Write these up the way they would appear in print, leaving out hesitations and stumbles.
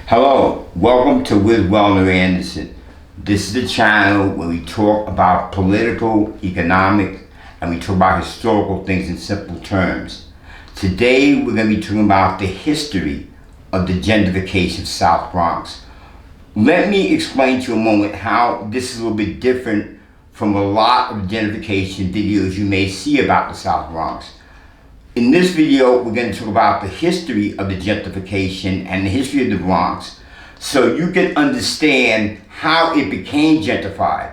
Hello, welcome to With Wellner Anderson. This is the channel where we talk about political, economic, and we talk about historical things in simple terms. Today we're going to be talking about the history of the gentrification of South Bronx. Let me explain to you a moment how this is a little bit different from a lot of gentrification videos you may see about the South Bronx. In this video, we're going to talk about the history of the gentrification and the history of the Bronx so you can understand how it became gentrified.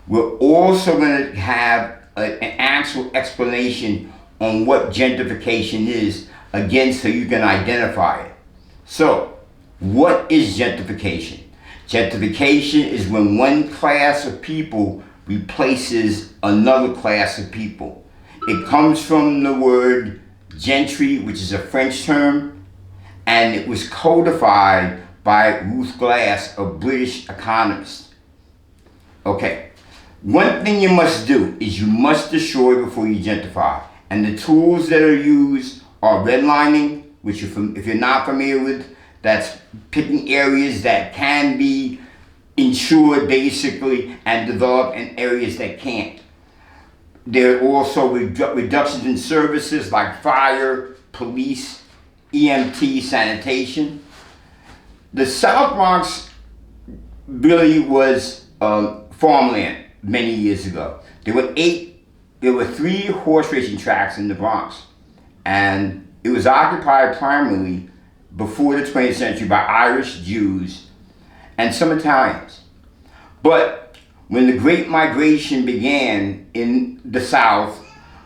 We're also going to have an actual explanation on what gentrification is, again, so you can identify it. So, what is gentrification? Gentrification is when one class of people replaces another class of people. It comes from the word gentry, which is a French term, and it was codified by Ruth Glass, a British economist. Okay, one thing you must do is you must destroy before you gentrify. And the tools that are used are redlining, which if you're not familiar with, that's picking areas that can be insured basically and developed and areas that can't. There are also reductions in services like fire, police, EMT, sanitation. The South Bronx really was farmland many years ago. There were 3 horse racing tracks in the Bronx, and it was occupied primarily before the 20th century by Irish, Jews, and some Italians. But when the Great Migration began in the South,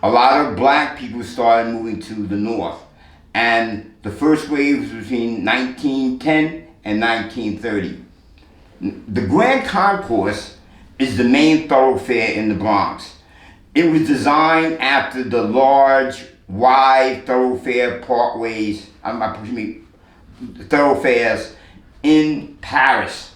a lot of black people started moving to the North. And the first wave was between 1910 and 1930. The Grand Concourse is the main thoroughfare in the Bronx. It was designed after the large, wide thoroughfares in Paris.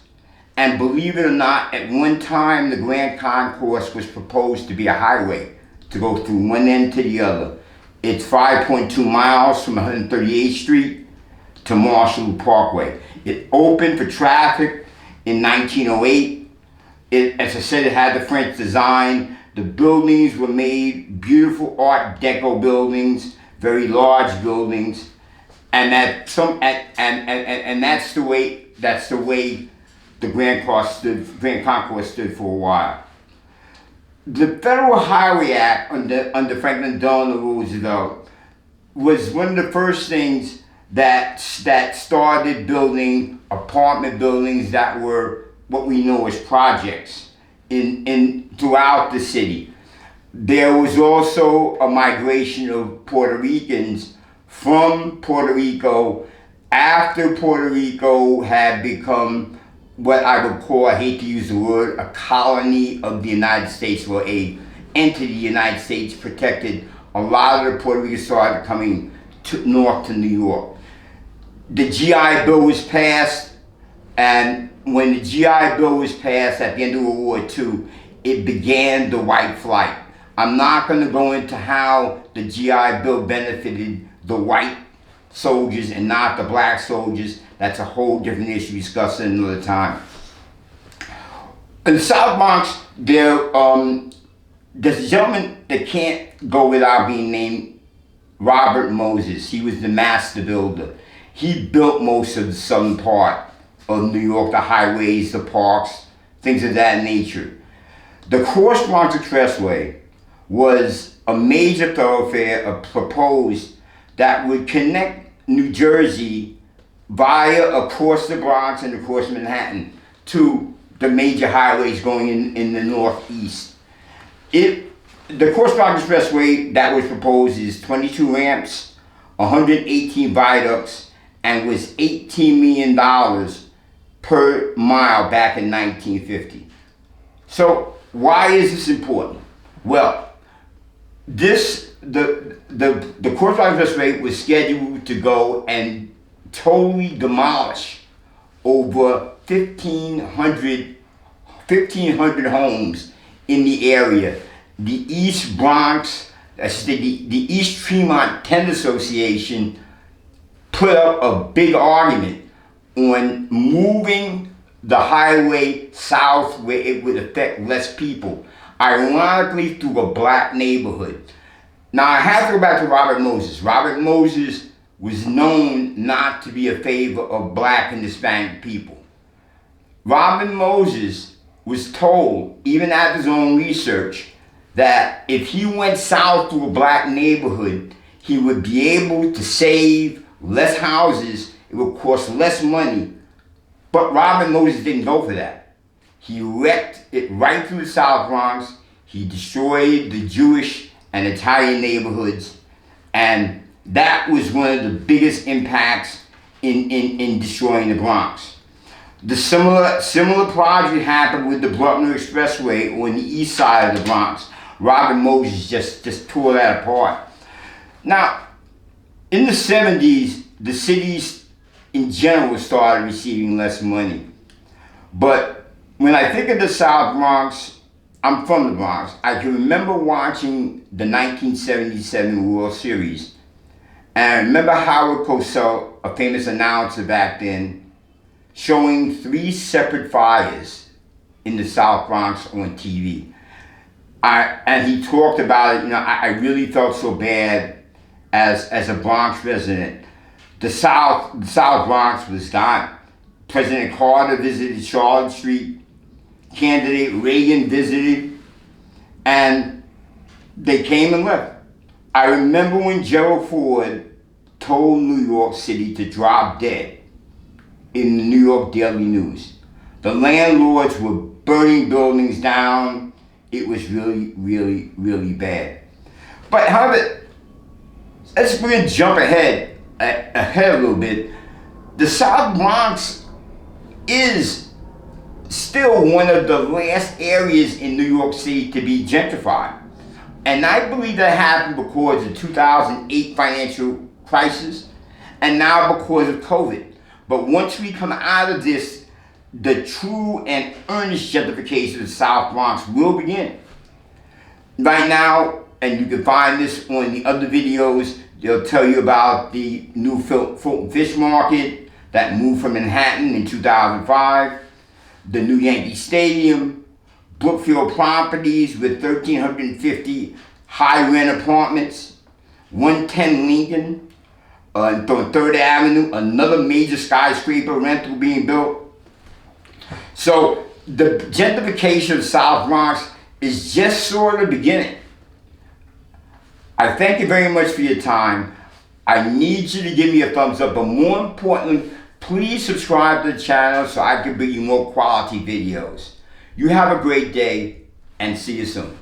And believe it or not, at one time the Grand Concourse was proposed to be a highway to go through one end to the other. It's 5.2 miles from 138th Street to Marshall Parkway. It opened for traffic in 1908. As I said, it had the French design. The buildings were made beautiful Art Deco buildings, very large buildings, and that's the way the Grand Concourse stood for a while. The Federal Highway Act under Franklin Delano Roosevelt was one of the first things that started building apartment buildings that were what we know as projects throughout the city. There was also a migration of Puerto Ricans from Puerto Rico after Puerto Rico had become what I would call, I hate to use the word, a colony of the United States, or a entity the United States protected. A lot of the Puerto Ricans started coming north to New York. The GI Bill was passed, and when the GI Bill was passed at the end of World War II, it began the white flight. I'm not going to go into how the GI Bill benefited the white soldiers and not the black soldiers. That's a whole different issue discussed another time. In the South Bronx, there's a gentleman that can't go without being named Robert Moses. He was the master builder. He built most of the southern part of New York, the highways, the parks, things of that nature. The Cross Bronx Expressway was a major thoroughfare proposed that would connect New Jersey via across the Bronx and across Manhattan to the major highways going in the northeast. The Cross Bronx Expressway that was proposed is 22 ramps, 118 viaducts, and was $18 million per mile back in 1950. So why is this important? Well, the Cross Bronx Expressway was scheduled to go and totally demolish over 1,500 homes in the area. The East Bronx, the East Tremont Tenant Association put up a big argument on moving the highway south where it would affect less people, ironically through a black neighborhood. Now I have to go back to Robert Moses. Robert Moses was known not to be a favor of black and Hispanic people. Robert Moses was told, even at his own research, that if he went south to a black neighborhood, he would be able to save less houses, it would cost less money. But Robert Moses didn't go for that. He wrecked it right through the South Bronx. He destroyed the Jewish and Italian neighborhoods, and that was one of the biggest impacts in destroying the Bronx. The similar project happened with the Bruckner Expressway on the east side of the Bronx. Robert Moses just tore that apart. Now, in the 70s, the cities in general started receiving less money. But when I think of the South Bronx, I'm from the Bronx. I can remember watching the 1977 World Series. And I remember Howard Cosell, a famous announcer back then, showing 3 separate fires in the South Bronx on TV. And he talked about it. You know, I really felt so bad as a Bronx resident. The South Bronx was gone. President Carter visited Charlotte Street. Candidate Reagan visited, and they came and left. I remember when Gerald Ford told New York City to drop dead in the New York Daily News. The landlords were burning buildings down. It was really, really, really bad. But however, let's really jump ahead a little bit. The South Bronx is still one of the last areas in New York City to be gentrified. And I believe that happened because of the 2008 financial crisis and now because of COVID. But once we come out of this, the true and earnest gentrification of the South Bronx will begin. Right now, and you can find this on the other videos, they'll tell you about the new Fulton Fish Market that moved from Manhattan in 2005. The new Yankee Stadium, Brookfield Properties with 1,350 high-rent apartments, 110 Lincoln, on 3rd Avenue, another major skyscraper rental being built. So the gentrification of South Bronx is just sort of beginning. I thank you very much for your time. I need you to give me a thumbs up, but more importantly, please subscribe to the channel so I can bring you more quality videos. You have a great day, and see you soon.